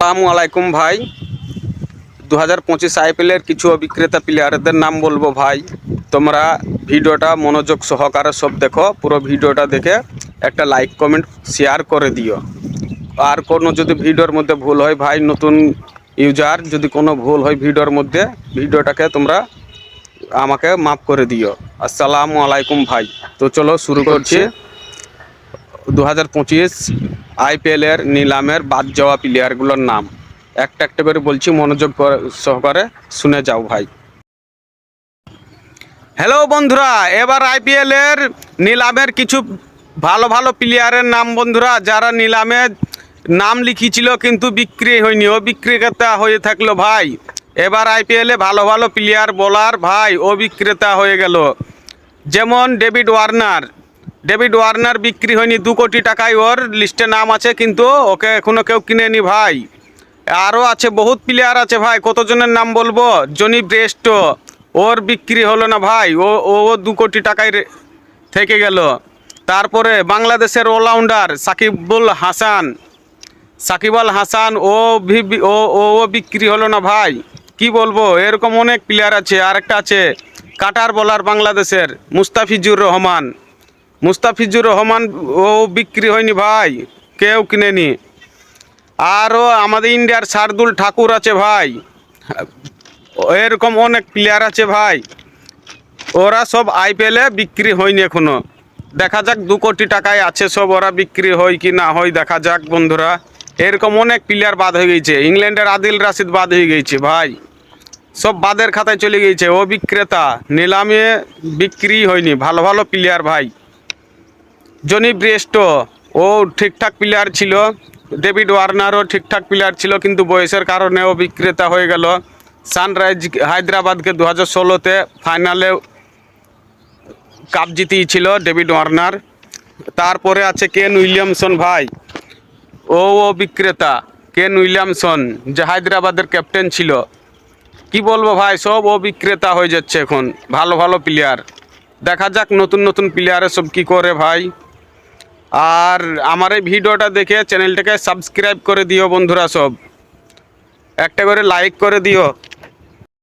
আসসালামু আলাইকুম ভাই। 2025 আইপিএলের কিছু অবিক্রেতা প্লেয়ারদের নাম বলবো ভাই। তোমরা ভিডিওটা মনোযোগ সহকারে সব দেখো, পুরো ভিডিওটা দেখে একটা লাইক কমেন্ট শেয়ার করে দিও। আর কোনো যদি ভিডিওর মধ্যে ভুল হয় ভাই, নতুন ইউজার যদি কোনো ভুল হয় ভিডিওর মধ্যে, ভিডিওটাকে তোমরা আমাকে মাফ করে দিও। আসসালামু আলাইকুম ভাই। তো চলো শুরু করছি। 2025 আইপিএলের নিলামের বাদ যাওয়া প্লেয়ারগুলোর নাম একটা একটা করে বলছি, মনোযোগ সহকারে শুনে যাও ভাই। হ্যালো বন্ধুরা, এবার আইপিএলের নিলামের কিছু ভালো ভালো প্লেয়ারের নাম বন্ধুরা, যারা নিলামে নাম লিখিয়েছিল কিন্তু বিক্রি হয়নি, ও বিক্রেতা হয়ে থাকলো ভাই। এবার আইপিএলে ভালো ভালো প্লেয়ার বোলার ভাই ও বিক্রেতা হয়ে গেল। যেমন ডেভিড ওয়ার্নার বিক্রি হয়নি, 2 কোটি টাকায় ওর লিস্টে নাম আছে, কিন্তু ওকে এখনও কেউ কিনেনি ভাই। আরও আছে বহুত প্লেয়ার আছে ভাই, কতজনের নাম বলবো। জনি ব্রেস্টো, ওর বিক্রি হলো না ভাই, ও 2 কোটি টাকায় থেকে গেল। তারপরে বাংলাদেশের অলরাউন্ডার সাকিব আল হাসান ও বিক্রি হলো না ভাই। কি বলবো, এরকম অনেক প্লেয়ার আছে। আরেকটা আছে কাটার বোলার বাংলাদেশের মুস্তাফিজুর রহমান, ও বিক্রি হয়নি ভাই, কেউ কিনেনি। আরও আমাদের ইন্ডিয়ার শার্দুল ঠাকুর আছে ভাই, এরকম অনেক প্লেয়ার আছে ভাই, ওরা সব আইপিএলে বিক্রি হয়নি এখনো। দেখা যাক 2 কোটি টাকায় আছে সব, ওরা বিক্রি হয় কি না হয় দেখা যাক বন্ধুরা। এরকম অনেক প্লেয়ার বাদ হয়ে গেছে, ইংল্যান্ডের আদিল রাশিদ বাদ হয়ে গেছে ভাই, সব বাদের খাতায় চলে গিয়েছে। ও বিক্রেতা, নিলামে বিক্রি হয়নি ভালো ভালো প্লেয়ার ভাই। জনি ব্রেস্টো, ও ঠিকঠাক প্লেয়ার ছিল। ডেভিড ওয়ার্নারও ঠিকঠাক প্লেয়ার ছিল, কিন্তু বয়সের কারণে ও বিক্রেতা হয়ে গেল। সানরাইজ হায়দ্রাবাদকে 2016-তে ফাইনালে কাপ জিতিয়েছিল ডেভিড ওয়ার্নার। তারপরে আছে কেন উইলিয়ামসন ভাই, ও বিক্রেতা। কেন উইলিয়ামসন যে হায়দ্রাবাদের ক্যাপ্টেন ছিল। কি বলবো ভাই, সব ও বিক্রেতা হয়ে যাচ্ছে এখন, ভালো ভালো প্লেয়ার। দেখা যাক নতুন নতুন প্লেয়ারের সব কী করে ভাই। আর আমার এই ভিডিওটা দেখে চ্যানেলটাকে সাবস্ক্রাইব করে দিও বন্ধুরা, সব একটা করে লাইক করে দিও।